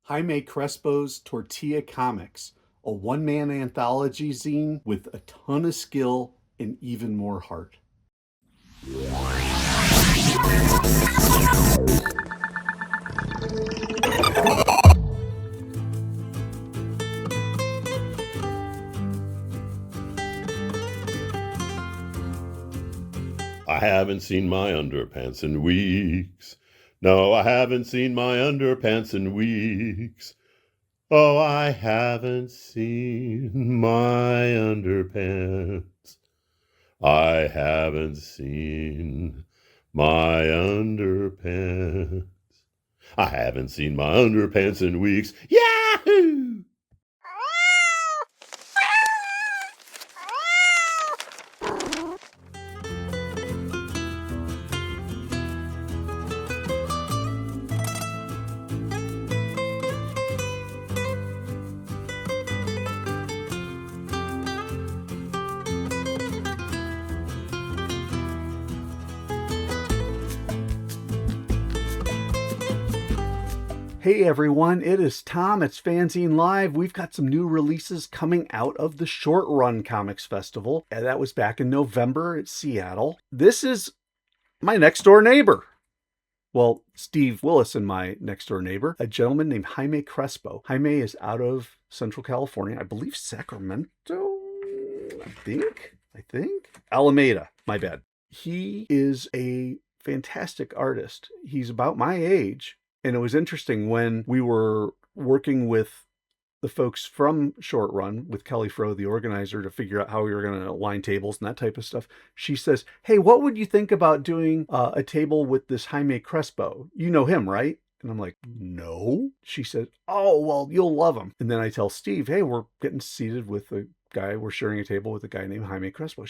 Jaime Crespo's Tortilla Comix, a one-man anthology zine with a ton of skill and even more heart. I haven't seen my underpants in weeks. No, I haven't seen my underpants in weeks. Oh, I haven't seen my underpants. I haven't seen my underpants. I haven't seen my underpants in weeks. Yahoo! Hey everyone, it is Tom. It's FANzine Live. We've got some new releases coming out of the Short Run Comics Festival. And that was back in November at Seattle. This is my next door neighbor. Well, Steve Willis and my next door neighbor, a gentleman named Jaime Crespo. Jaime is out of Central California, I believe Sacramento, I think. Alameda, my bad. He is a fantastic artist. He's about my age. And it was interesting when we were working with the folks from Short Run, with Kelly Froh, the organizer, to figure out how we were going to align tables and that type of stuff. She says, hey, what would you think about doing a table with this Jaime Crespo? You know him, right? And I'm like, no. She said, oh, well, you'll love him. And then I tell Steve, hey, we're getting seated with a guy. We're sharing a table with a guy named Jaime Crespo.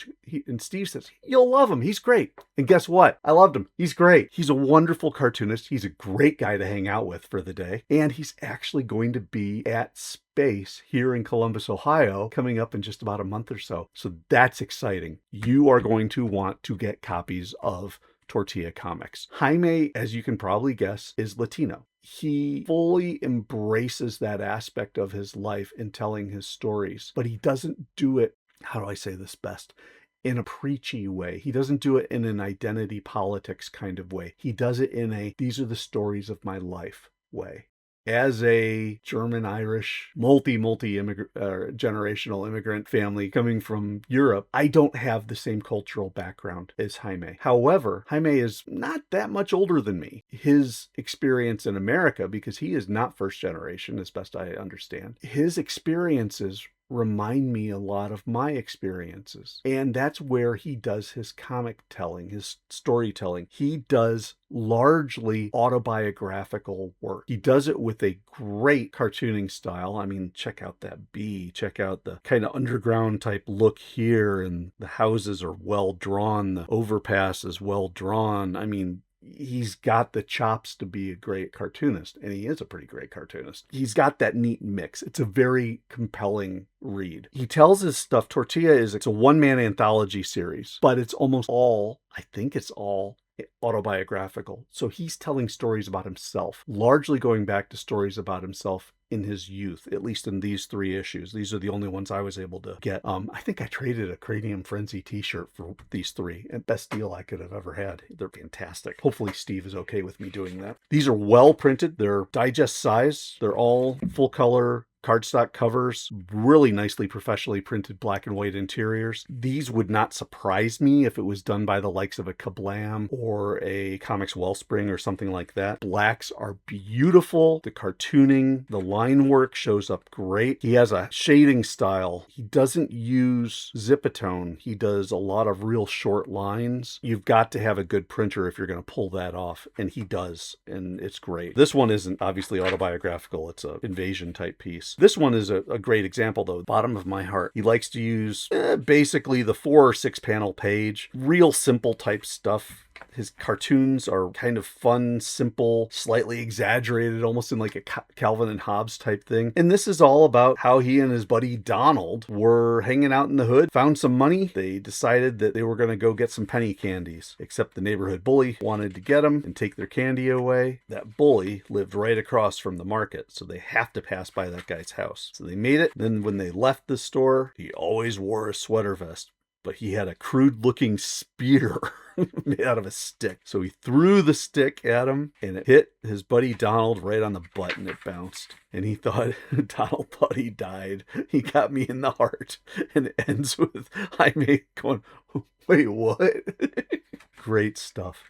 And Steve says, you'll love him. He's great. And guess what? I loved him. He's great. He's a wonderful cartoonist. He's a great guy to hang out with for the day. And he's actually going to be at Space here in Columbus, Ohio, coming up in just about a month or so. So that's exciting. You are going to want to get copies of Tortilla Comix. Jaime, as you can probably guess, is Latino. He fully embraces that aspect of his life in telling his stories, but he doesn't do it, how do I say this best, in a preachy way. He doesn't do it in an identity politics kind of way. He does it in a, these are the stories of my life way. As a German-Irish, generational immigrant family coming from Europe, I don't have the same cultural background as Jaime. However, Jaime is not that much older than me. His experience in America, because he is not first generation, as best I understand, his experiences remind me a lot of my experiences. And that's where he does his comic telling, his storytelling. He does largely autobiographical work. He does it with a great cartooning style. I mean, check out that bee, check out the kind of underground type look here, and the houses are well drawn, the overpass is well drawn. I mean, he's got the chops to be a great cartoonist, and he is a pretty great cartoonist. He's got that neat mix. It's a very compelling read. He tells his stuff. Tortilla it's a one-man anthology series, but it's almost all, I think it's all autobiographical. So he's telling stories about himself, largely going back to stories about himself in his youth, at least in these 3 issues. These are the only ones I was able to get. I think I traded a Cranium Frenzy t-shirt for these 3, and best deal I could have ever had. They're fantastic. Hopefully Steve is okay with me doing that. These are well printed. They're digest size. They're all full color cardstock covers, really nicely professionally printed black and white interiors. These would not surprise me if it was done by the likes of a Kablam or a Comix Wellspring or something like that. Blacks are beautiful. The cartooning, the line work shows up great. He has a shading style. He doesn't use Zipatone. He does a lot of real short lines. You've got to have a good printer if you're going to pull that off, and he does, and it's great. This one isn't obviously autobiographical. It's an invasion type piece. This one is a great example, though. Bottom of my heart. He likes to use basically the 4 or 6 panel page, real simple type stuff. His cartoons are kind of fun, simple, slightly exaggerated, almost in like a Calvin and Hobbes type thing. And this is all about how he and his buddy Donald were hanging out in the hood, found some money. They decided that they were going to go get some penny candies, except the neighborhood bully wanted to get them and take their candy away. That bully lived right across from the market, so they have to pass by that guy's house. So they made it. Then when they left the store, he always wore a sweater vest, but he had a crude-looking spear made out of a stick. So he threw the stick at him, and it hit his buddy Donald right on the butt, and it bounced. And he thought, Donald thought he died. He got me in the heart. And it ends with Jaime going, wait, what? Great stuff.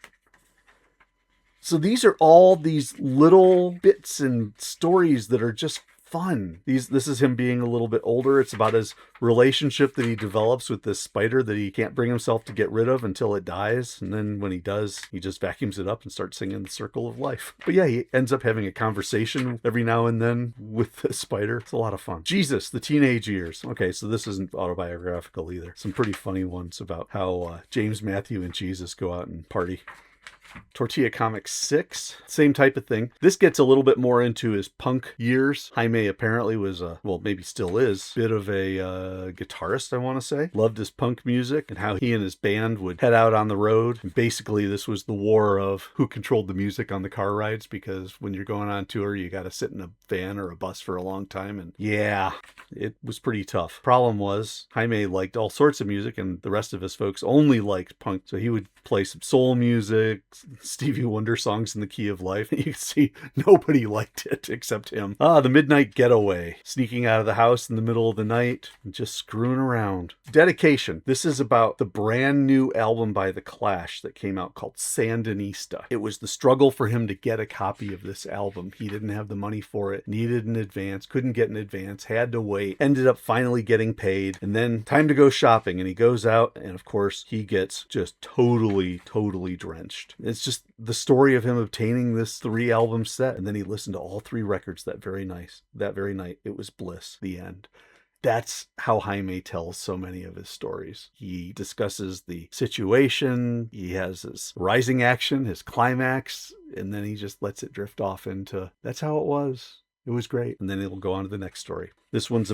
So these are all these little bits and stories that are just fun. This is him being a little bit older. It's about his relationship that he develops with this spider that he can't bring himself to get rid of until it dies. And then when he does, he just vacuums it up and starts singing The Circle of Life. But yeah, he ends up having a conversation every now and then with the spider. It's a lot of fun. Jesus, the teenage years. Okay, so this isn't autobiographical either. Some pretty funny ones about how James, Matthew, and Jesus go out and party. Tortilla Comix 6, same type of thing. This gets a little bit more into his punk years. Jaime apparently was maybe still is, a bit of a guitarist, I want to say. Loved his punk music and how he and his band would head out on the road. And basically, this was the war of who controlled the music on the car rides, because when you're going on tour, you got to sit in a van or a bus for a long time. And yeah, it was pretty tough. Problem was, Jaime liked all sorts of music, and the rest of his folks only liked punk. So he would play some soul music, Stevie Wonder songs in the key of life. You can see nobody liked it except him. The Midnight Getaway, sneaking out of the house in the middle of the night and just screwing around. Dedication. This is about the brand new album by The Clash that came out called Sandinista. It was the struggle for him to get a copy of this album. He didn't have the money for it, needed an advance, couldn't get an advance, had to wait, ended up finally getting paid, and then time to go shopping. And he goes out, and of course, he gets just totally drenched. It's just the story of him obtaining this 3-album set, and then he listened to all 3 records that very night. It was bliss. The end. That's how Jaime tells so many of his stories. He discusses the situation, he has his rising action, his climax, and then he just lets it drift off into, that's how it was. It was great. And then it'll go on to the next story. This one's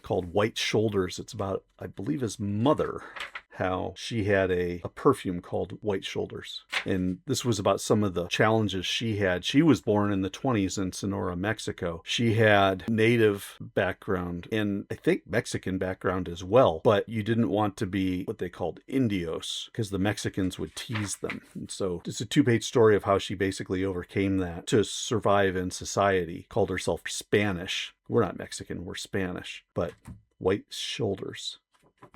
called White Shoulders. It's about, I believe, his mother, how she had a perfume called White Shoulders. And this was about some of the challenges she had. She was born in the 20s in Sonora, Mexico. She had native background and I think Mexican background as well, but you didn't want to be what they called indios because the Mexicans would tease them. And so it's a 2-page story of how she basically overcame that to survive in society. Called herself Spanish. We're not Mexican, we're Spanish. But White Shoulders,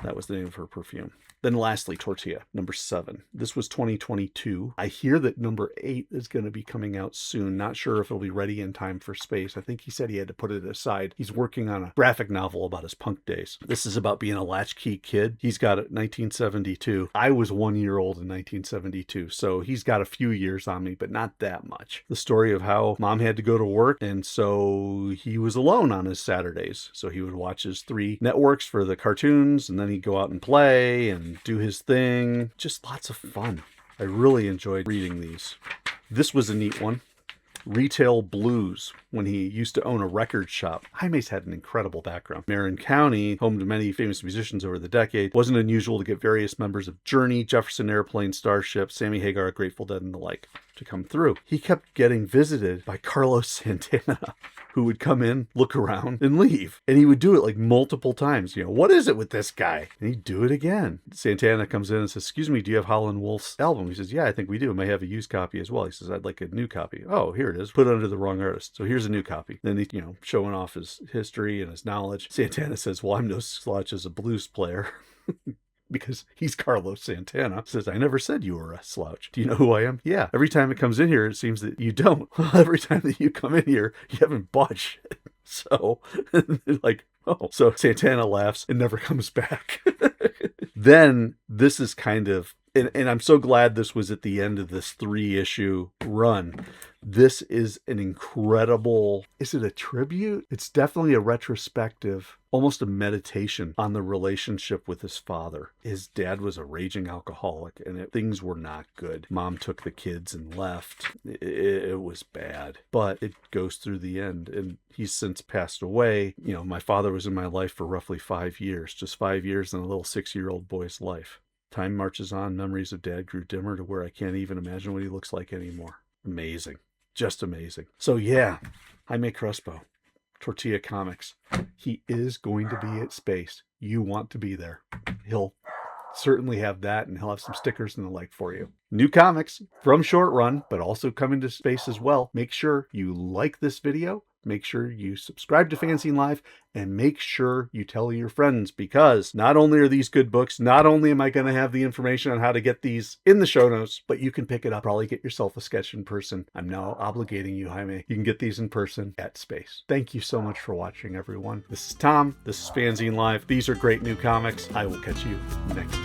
that was the name of her perfume. Then lastly, Tortilla, number 7. This was 2022. I hear that number 8 is going to be coming out soon. Not sure if it'll be ready in time for space. I think he said he had to put it aside. He's working on a graphic novel about his punk days. This is about being a latchkey kid. He's got it 1972. I was 1 year old in 1972, so he's got a few years on me, but not that much. The story of how mom had to go to work, and so he was alone on his Saturdays. So he would watch his 3 networks for the cartoons, and then he'd go out and play and do his thing. Just lots of fun. I really enjoyed reading these. This was a neat one. Retail Blues, when he used to own a record shop. Jaime's had an incredible background. Marin County, home to many famous musicians over the decade, wasn't unusual to get various members of Journey, Jefferson Airplane, Starship, Sammy Hagar, Grateful Dead, and the like to come through. He kept getting visited by Carlos Santana, who would come in, look around, and leave. And he would do it like multiple times. What is it with this guy? And he'd do it again. Santana comes in and says, excuse me, do you have Howlin' Wolf's album? He says, yeah, I think we do. I may have a used copy as well. He says, I'd like a new copy. Oh, here it is. Put it under the wrong artist. So here's a new copy. Then he, showing off his history and his knowledge. Santana says, well, I'm no slouch as a blues player. Because he's Carlos Santana. Says, I never said you were a slouch. Do you know who I am? Yeah. Every time it comes in here, it seems that you don't. Every time that you come in here, you haven't bought shit. So, like, oh. So Santana laughs and never comes back. Then, this is kind of And I'm so glad this was at the end of this 3-issue run. This is an incredible, is it a tribute? It's definitely a retrospective, almost a meditation on the relationship with his father. His dad was a raging alcoholic, and things were not good. Mom took the kids and left. It was bad, but it goes through the end, and he's since passed away. You know, my father was in my life for roughly 5 years, just 5 years in a little 6-year-old boy's life. Time marches on. Memories of Dad grew dimmer to where I can't even imagine what he looks like anymore. Amazing. Just amazing. So yeah, Jaime Crespo, Tortilla Comics. He is going to be at Space. You want to be there. He'll certainly have that, and he'll have some stickers and the like for you. New comics from Short Run, but also coming to Space as well. Make sure you like this video. Make sure you subscribe to FANzine Live, and make sure you tell your friends, because not only are these good books, not only am I going to have the information on how to get these in the show notes, but you can pick it up. Probably get yourself a sketch in person. I'm now obligating you, Jaime. You can get these in person at Space. Thank you so much for watching, everyone. This is Tom. This is FANzine Live. These are great new comics. I will catch you next time.